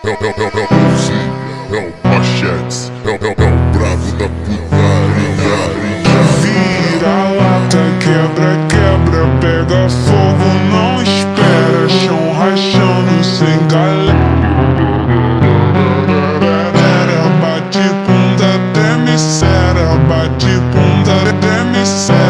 É o Machetes, é o bravo da putaria. Vira-lata, quebra, quebra, pega fogo, não espera. Chão rachando sem galera. Bate bunda, treme, cera. Bate bunda, treme, cera.